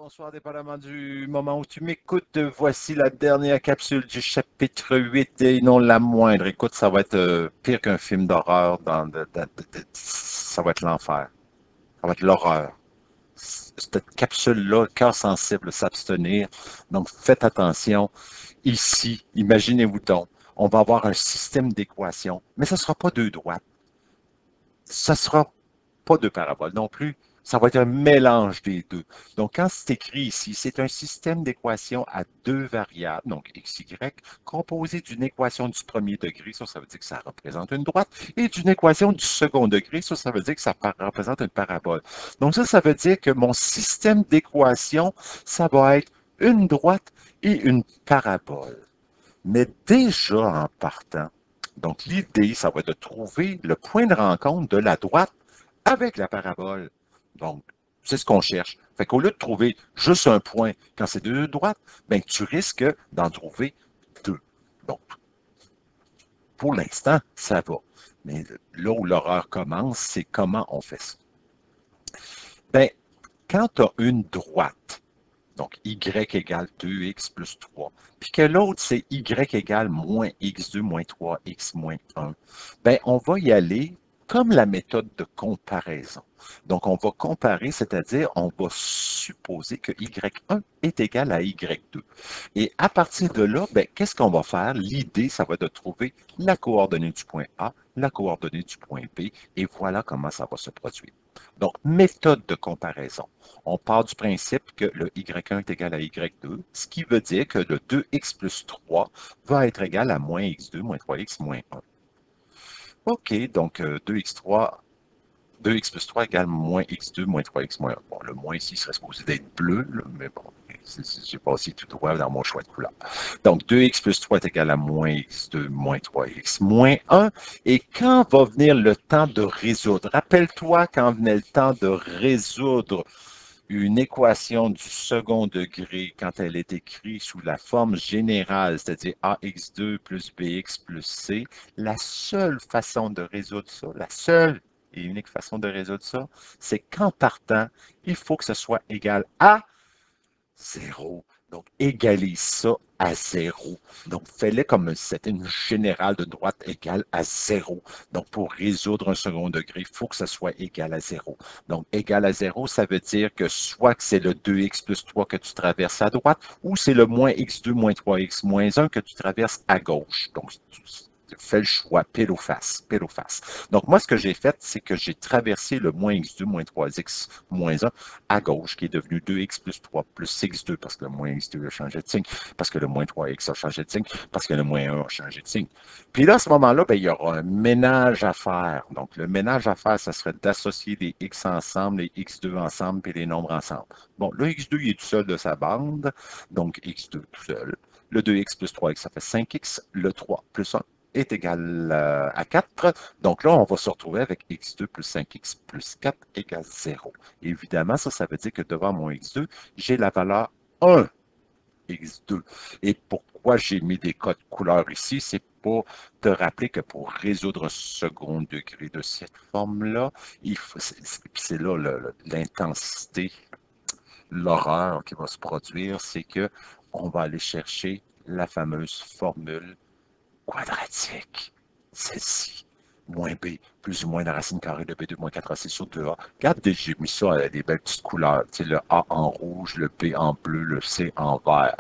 bonsoir, dépendamment du moment où tu m'écoutes. Voici la dernière capsule du chapitre 8 et non la moindre. Écoute, ça va être pire qu'un film d'horreur. Ça va être l'enfer. Ça va être l'horreur. Cette capsule-là, cœur sensible, s'abstenir. Donc, faites attention. Ici, imaginez-vous donc, on va avoir un système d'équations, mais ce ne sera pas deux droites. Ce ne sera pas deux paraboles non plus. Ça va être un mélange des deux. Donc, quand c'est écrit ici, c'est un système d'équations à deux variables, donc x, y, composé d'une équation du premier degré, ça veut dire que ça représente une droite, et d'une équation du second degré, ça veut dire que ça représente une parabole. Donc, ça veut dire que mon système d'équations, ça va être une droite et une parabole. Mais déjà en partant, donc l'idée, ça va être de trouver le point de rencontre de la droite avec la parabole. Donc, c'est ce qu'on cherche. Fait qu'au lieu de trouver juste un point quand c'est deux droites, ben, tu risques d'en trouver deux. Donc, pour l'instant, ça va. Mais là où l'horreur commence, c'est comment on fait ça. Ben, quand tu as une droite, donc y égale 2x plus 3, puis que l'autre, c'est y égale moins x2 moins 3x moins 1, ben, on va y aller comme la méthode de comparaison. Donc, on va comparer, c'est-à-dire on va supposer que y1 est égal à y2. Et à partir de là, ben, qu'est-ce qu'on va faire? L'idée, ça va être de trouver la coordonnée du point A, la coordonnée du point B, et voilà comment ça va se produire. Donc, méthode de comparaison. On part du principe que le y1 est égal à y2, ce qui veut dire que le 2x plus 3 va être égal à moins x2 moins 3x moins 1. OK, donc 2x plus 3 égale moins x2 moins 3x moins 1. Bon, le moins ici serait supposé d'être bleu, là, mais bon, j'ai passé tout droit dans mon choix de couleur. Donc 2x plus 3 est égal à moins x2 moins 3x moins 1. Et quand va venir le temps de résoudre? Rappelle-toi quand venait le temps de résoudre une équation du second degré quand elle est écrite sous la forme générale, c'est-à-dire ax2 plus bx plus c, la seule façon de résoudre ça, la seule et unique façon de résoudre ça, c'est qu'en partant, il faut que ce soit égal à 0. Donc, égalise ça à 0. Donc, fais-le comme c'était une générale de droite égale à 0. Donc, pour résoudre un second degré, il faut que ça soit égal à 0. Donc, égal à 0, ça veut dire que soit que c'est le 2x plus 3 que tu traverses à droite, ou c'est le moins x2 moins 3x moins 1 que tu traverses à gauche. Donc, tu fais le choix pile ou face, pile ou face. Donc, moi, ce que j'ai fait, c'est que j'ai traversé le moins x2 moins 3x moins 1 à gauche, qui est devenu 2x plus 3 plus x2, parce que le moins x2 a changé de signe, parce que le moins 3x a changé de signe, parce que le moins 1 a changé de signe. Puis là, à ce moment-là, ben, il y aura un ménage à faire. Donc, le ménage à faire, ça serait d'associer les x ensemble, les x2 ensemble, puis les nombres ensemble. Bon, le x2, il est tout seul de sa bande, donc x2 tout seul. Le 2x plus 3x, ça fait 5x. Le 3 plus 1 est égal à 4. Donc là, on va se retrouver avec x2 plus 5x plus 4 égale 0. Évidemment, ça veut dire que devant mon x2, j'ai la valeur 1 x2. Et pourquoi j'ai mis des codes couleurs ici, c'est pour te rappeler que pour résoudre un second degré de cette forme-là, c'est là l'intensité, l'horreur qui va se produire, c'est que on va aller chercher la fameuse formule quadratique. Celle-ci, moins b, plus ou moins la racine carrée de b2 moins 4ac sur 2a. Regarde, j'ai mis ça à des belles petites couleurs. Tu sais, le a en rouge, le b en bleu, le c en vert.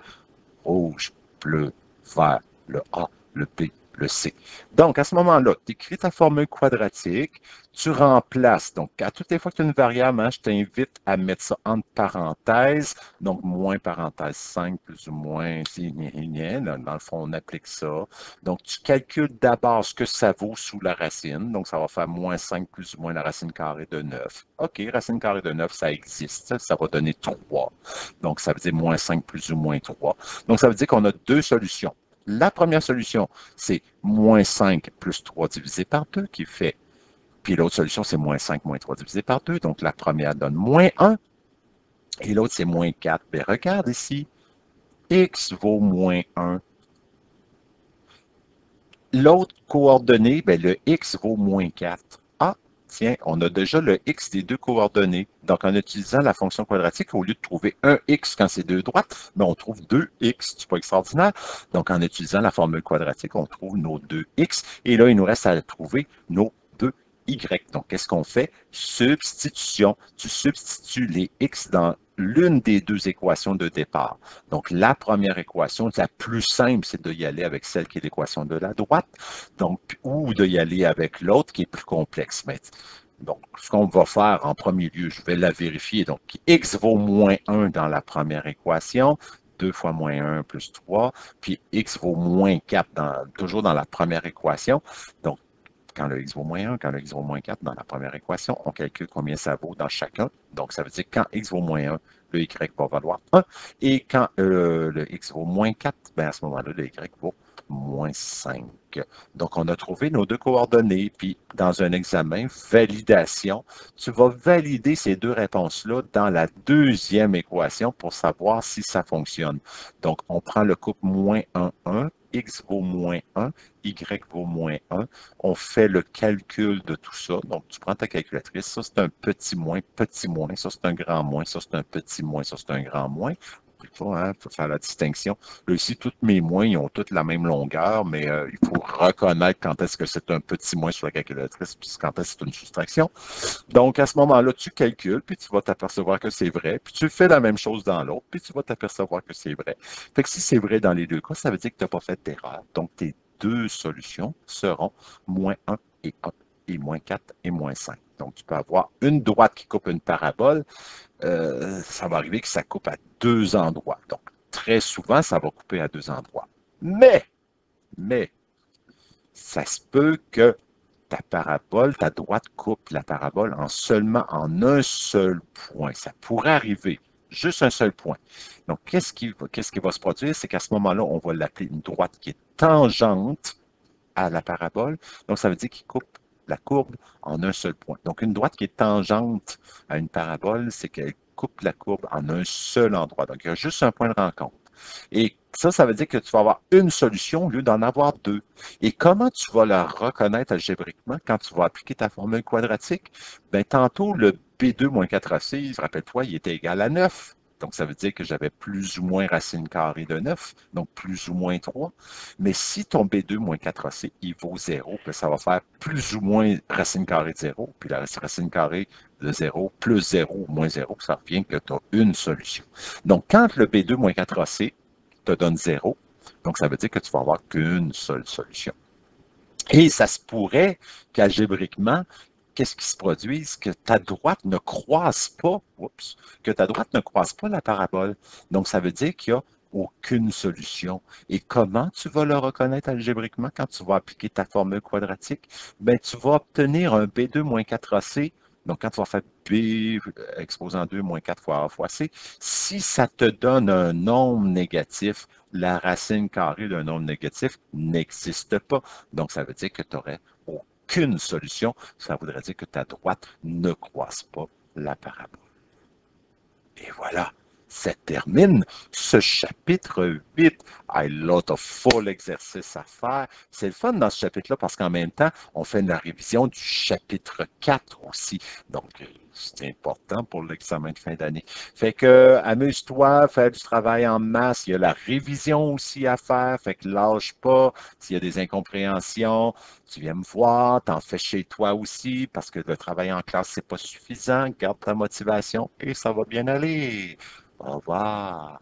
Rouge, bleu, vert, le a, le b, le c. Donc, à ce moment-là, tu écris ta formule quadratique, tu remplaces. Donc, à toutes les fois que tu as une variable, hein, je t'invite à mettre ça entre parenthèses. Donc, moins parenthèse 5, plus ou moins, dans le fond, on applique ça. Donc, tu calcules d'abord ce que ça vaut sous la racine. Donc, ça va faire moins 5 plus ou moins la racine carrée de 9. OK, racine carrée de 9, ça existe. Ça va donner 3. Donc, ça veut dire moins 5 plus ou moins 3. Donc, ça veut dire qu'on a deux solutions. La première solution, c'est moins 5 plus 3 divisé par 2 qui fait. Puis l'autre solution, c'est moins 5 moins 3 divisé par 2. Donc, la première donne moins 1. Et l'autre, c'est moins 4. Bien, regarde ici. X vaut moins 1. L'autre coordonnée, bien, le X vaut moins 4. Ah, Tiens, on a déjà le x des deux coordonnées. Donc, en utilisant la fonction quadratique, au lieu de trouver un x quand c'est deux droites, ben, on trouve deux x. C'est pas extraordinaire. Donc, en utilisant la formule quadratique, on trouve nos deux x. Et là, il nous reste à trouver nos deux y. Donc, qu'est-ce qu'on fait? Substitution. Tu substitues les x dans l'une des deux équations de départ. Donc, la première équation, la plus simple, c'est d'y aller avec celle qui est l'équation de la droite, donc, ou d'y aller avec l'autre qui est plus complexe. Mais, donc, ce qu'on va faire en premier lieu, je vais la vérifier. Donc, x vaut moins 1 dans la première équation, 2 fois moins 1 plus 3, puis x vaut moins 4 toujours dans la première équation. Donc, quand le x vaut moins 1, quand le x vaut moins 4 dans la première équation, on calcule combien ça vaut dans chacun. Donc, ça veut dire que quand x vaut moins 1, le y va valoir 1. Et quand le x vaut moins 4, bien à ce moment-là, le y vaut moins 5. Donc, on a trouvé nos deux coordonnées. Puis, dans un examen, validation, tu vas valider ces deux réponses-là dans la deuxième équation pour savoir si ça fonctionne. Donc, on prend le couple moins 1, 1, x vaut moins 1, y vaut moins 1. On fait le calcul de tout ça. Donc, tu prends ta calculatrice. Ça, c'est un petit moins. Ça, c'est un grand moins. Ça, c'est un petit moins. Ça, c'est un grand moins. Il faut faire la distinction. Là, ici, tous mes moins, ils ont toutes la même longueur, mais il faut reconnaître quand est-ce que c'est un petit moins sur la calculatrice, puis quand est-ce que c'est une soustraction. Donc, à ce moment-là, tu calcules, puis tu vas t'apercevoir que c'est vrai, puis tu fais la même chose dans l'autre, puis tu vas t'apercevoir que c'est vrai. Fait que si c'est vrai dans les deux cas, ça veut dire que tu n'as pas fait d'erreur. Donc, tes deux solutions seront moins 1 et moins 4 et moins 5. Donc, tu peux avoir une droite qui coupe une parabole. Ça va arriver que ça coupe à deux endroits. Donc, très souvent, ça va couper à deux endroits. Mais, ça se peut que ta parabole, ta droite coupe la parabole seulement en un seul point. Ça pourrait arriver, juste un seul point. Donc, qu'est-ce qui va se produire? C'est qu'à ce moment-là, on va l'appeler une droite qui est tangente à la parabole. Donc, ça veut dire qu'il coupe la courbe en un seul point. Donc, une droite qui est tangente à une parabole, c'est qu'elle coupe la courbe en un seul endroit. Donc, il y a juste un point de rencontre. Et ça veut dire que tu vas avoir une solution au lieu d'en avoir deux. Et comment tu vas la reconnaître algébriquement quand tu vas appliquer ta formule quadratique? Bien, tantôt, le B2 moins 4AC, rappelle-toi, il était égal à 9. Donc, ça veut dire que j'avais plus ou moins racine carrée de 9, donc plus ou moins 3. Mais si ton B2 moins 4AC, il vaut 0, puis ça va faire plus ou moins racine carrée de 0, puis la racine carrée de 0 plus 0 moins 0, ça revient que tu as une solution. Donc, quand le B2 moins 4AC te donne 0, donc ça veut dire que tu vas avoir qu'une seule solution. Et ça se pourrait qu'algébriquement, qu'est-ce qui se produise? Que ta droite ne croise pas, la parabole. Donc, ça veut dire qu'il n'y a aucune solution. Et comment tu vas le reconnaître algébriquement quand tu vas appliquer ta formule quadratique? Bien, tu vas obtenir un B2 moins 4AC. Donc, quand tu vas faire B exposant 2 moins 4 fois A fois C, si ça te donne un nombre négatif, la racine carrée d'un nombre négatif n'existe pas. Donc, ça veut dire que tu n'aurais aucune solution. Ça voudrait dire que ta droite ne croise pas la parabole. Et voilà, ça termine ce chapitre 8. A lot of full exercices à faire. C'est le fun dans ce chapitre-là parce qu'en même temps, on fait la révision du chapitre 4 aussi. Donc, c'est important pour l'examen de fin d'année. Fait que, amuse-toi, fais du travail en masse. Il y a la révision aussi à faire. Fait que lâche pas. S'il y a des incompréhensions, tu viens me voir, t'en fais chez toi aussi parce que le travail en classe, c'est pas suffisant. Garde ta motivation et ça va bien aller. Au revoir.